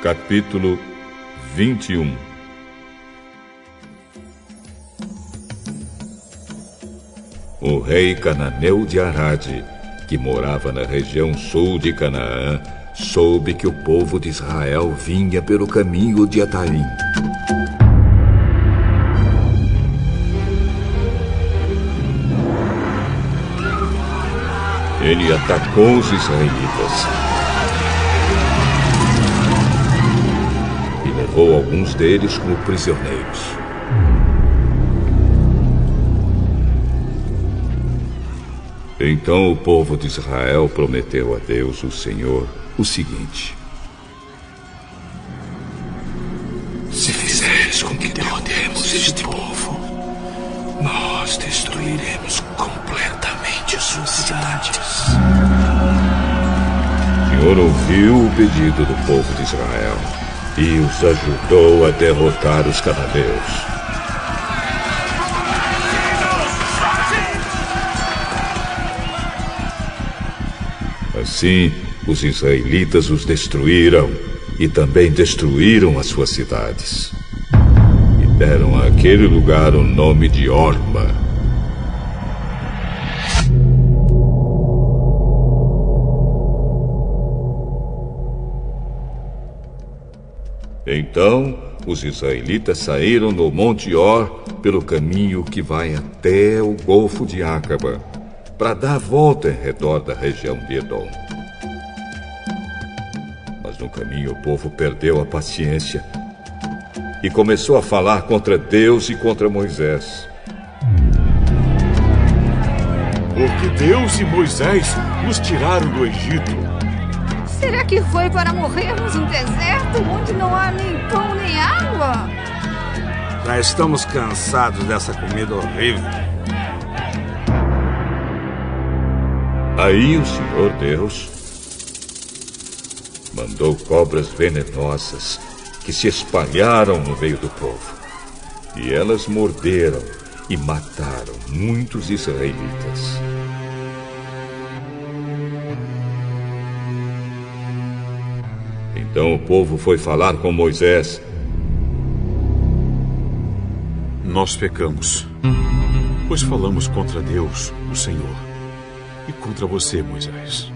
Capítulo 21. O rei cananeu de Arade, que morava na região sul de Canaã, soube que o povo de Israel vinha pelo caminho de Ataim. Ele atacou os israelitas e levou alguns deles como prisioneiros. Então o povo de Israel prometeu a Deus, o Senhor, o seguinte: se fizeres com que derrotemos este povo, nós destruiremos completamente suas cidades. O Senhor ouviu o pedido do povo de Israel e os ajudou a derrotar os cananeus. Assim, os israelitas os destruíram e também destruíram as suas cidades. E deram àquele lugar o nome de Horma. Então, os israelitas saíram do Monte Or pelo caminho que vai até o Golfo de Acaba, para dar a volta em redor da região de Edom. Mas no caminho o povo perdeu a paciência e começou a falar contra Deus e contra Moisés. Porque Deus e Moisés nos tiraram do Egito. Será que foi para morrermos no deserto, onde não há nem pão nem água? Já estamos cansados dessa comida horrível. Aí o Senhor Deus mandou cobras venenosas que se espalharam no meio do povo. E elas morderam e mataram muitos israelitas. Então o povo foi falar com Moisés. Nós pecamos, pois falamos contra Deus, o Senhor, e contra você, Moisés.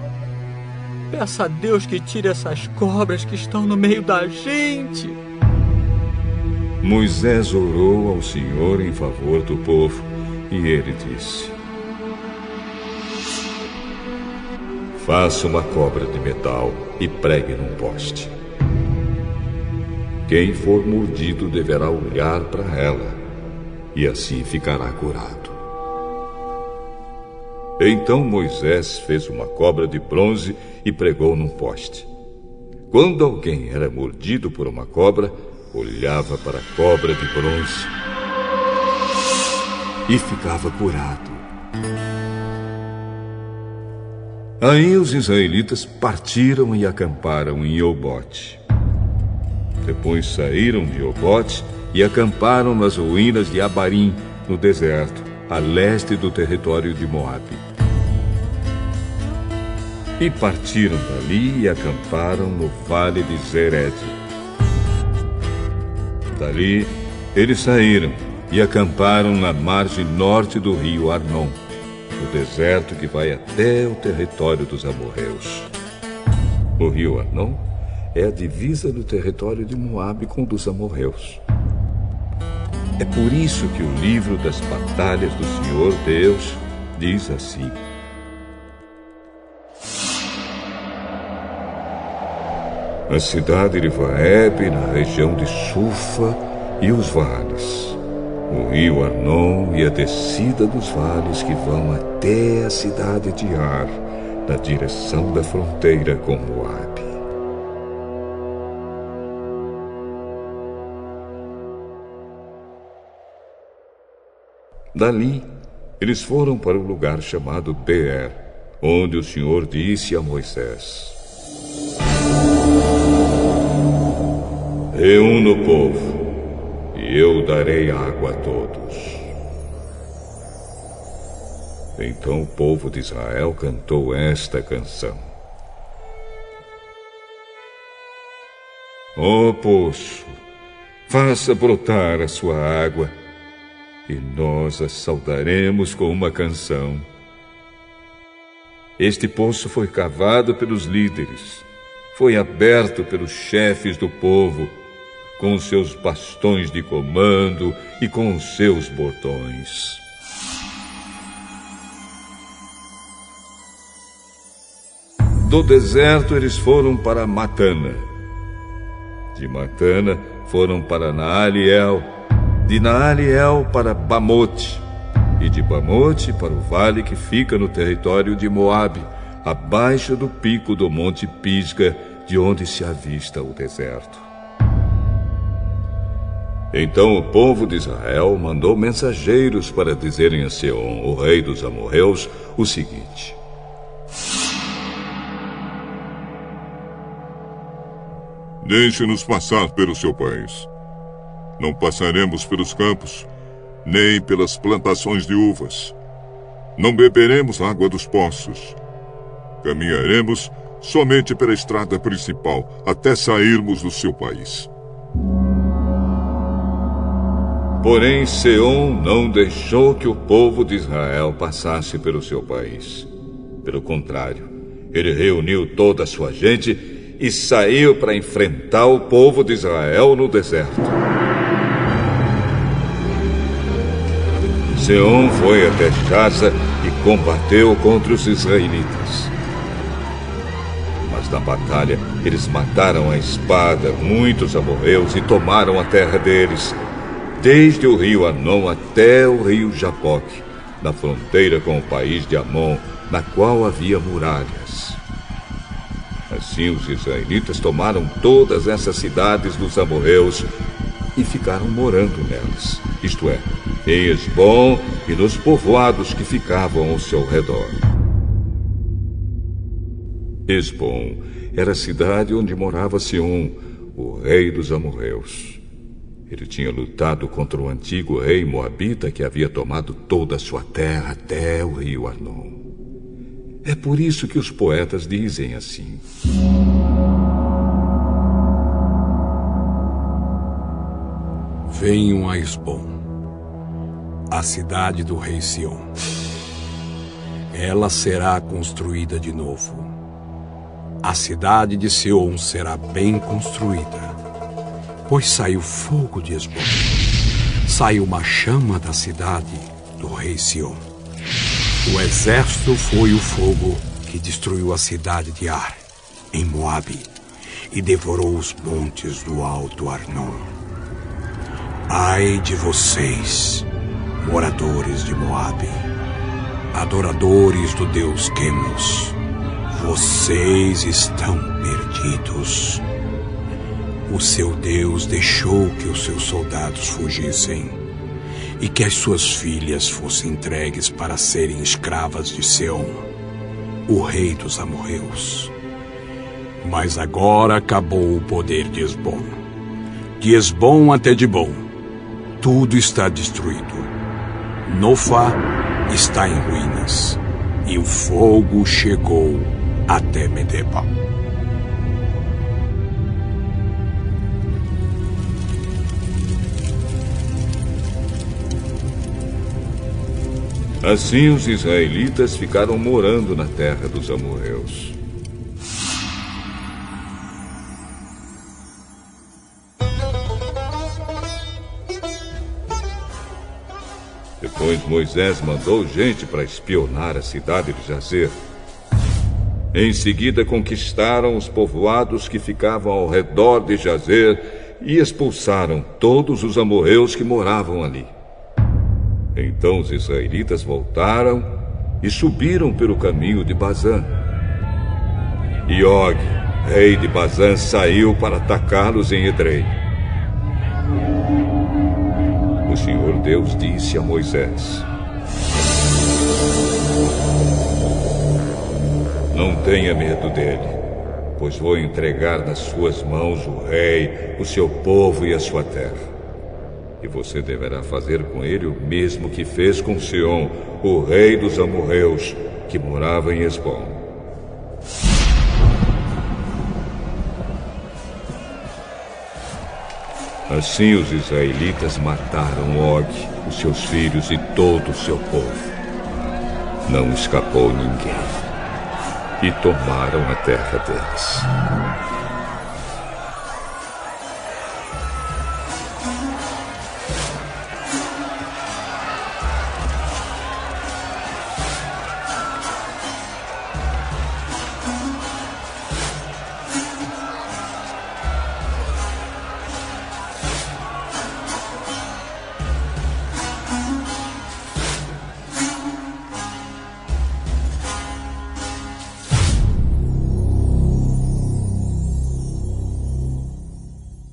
Peça a Deus que tire essas cobras que estão no meio da gente. Moisés orou ao Senhor em favor do povo e ele disse: faça uma cobra de metal e pregue num poste. Quem for mordido deverá olhar para ela e assim ficará curado. Então Moisés fez uma cobra de bronze e pregou num poste. Quando alguém era mordido por uma cobra, olhava para a cobra de bronze e ficava curado. Aí os israelitas partiram e acamparam em Obote. Depois saíram de Obote e acamparam nas ruínas de Abarim, no deserto, a leste do território de Moabe. E partiram dali e acamparam no vale de Zered. Dali, eles saíram e acamparam na margem norte do rio Arnon, no deserto que vai até o território dos amorreus. O rio Arnon é a divisa do território de Moabe com o dos amorreus. É por isso que o livro das batalhas do Senhor Deus diz assim: a cidade de Vaeb, na região de Sufa, e os vales, o rio Arnon e a descida dos vales que vão até a cidade de Ar, na direção da fronteira com Moabe. Dali, eles foram para o lugar chamado Beer, onde o Senhor disse a Moisés: reúna o povo, e eu darei água a todos. Então o povo de Israel cantou esta canção: Ó poço, faça brotar a sua água, e nós a saudaremos com uma canção. Este poço foi cavado pelos líderes, foi aberto pelos chefes do povo, com os seus bastões de comando e com os seus bordões. Do deserto eles foram para Matana. De Matana foram para Naaliel, de Naaliel para Bamote, e de Bamote para o vale que fica no território de Moabe, abaixo do pico do monte Pisga, de onde se avista o deserto. Então o povo de Israel mandou mensageiros para dizerem a Seom, o rei dos amorreus, o seguinte: Deixe-nos passar pelo seu país. Não passaremos pelos campos, nem pelas plantações de uvas. Não beberemos água dos poços. Caminharemos somente pela estrada principal, até sairmos do seu país. Porém, Seom não deixou que o povo de Israel passasse pelo seu país. Pelo contrário, ele reuniu toda a sua gente e saiu para enfrentar o povo de Israel no deserto. Seom foi até Jaza e combateu contra os israelitas. Mas na batalha, eles mataram à espada muitos amorreus e tomaram a terra deles, desde o rio Arnon até o rio Jaboque, na fronteira com o país de Amon, na qual havia muralhas. Assim os israelitas tomaram todas essas cidades dos amorreus e ficaram morando nelas, isto é, em Hesbom e nos povoados que ficavam ao seu redor. Hesbom era a cidade onde morava Seom, o rei dos amorreus. Ele tinha lutado contra o antigo rei moabita que havia tomado toda a sua terra até o rio Arnon. É por isso que os poetas dizem assim: Venham a Hesbom, a cidade do rei Seom. Ela será construída de novo. A cidade de Seom será bem construída, pois saiu fogo de Hesbom, saiu uma chama da cidade do rei Seom. O exército foi o fogo que destruiu a cidade de Ar, em Moabe, e devorou os montes do alto Arnon. Ai de vocês, moradores de Moabe, adoradores do deus Quemos, vocês estão perdidos. O seu Deus deixou que os seus soldados fugissem e que as suas filhas fossem entregues para serem escravas de Seom, o rei dos amorreus. Mas agora acabou o poder de Hesbom. De Hesbom até Dibom, tudo está destruído. Nofá está em ruínas, e o fogo chegou até Medeba. Assim os israelitas ficaram morando na terra dos amorreus. Depois Moisés mandou gente para espionar a cidade de Jazer. Em seguida conquistaram os povoados que ficavam ao redor de Jazer e expulsaram todos os amorreus que moravam ali. Então os israelitas voltaram e subiram pelo caminho de Bazã. E Og, rei de Bazã, saiu para atacá-los em Edrei. O Senhor Deus disse a Moisés: Não tenha medo dele, pois vou entregar nas suas mãos o rei, o seu povo e a sua terra. E você deverá fazer com ele o mesmo que fez com Seom, o rei dos amorreus, que morava em Hesbom. Assim os israelitas mataram Og, os seus filhos e todo o seu povo. Não escapou ninguém. E tomaram a terra deles.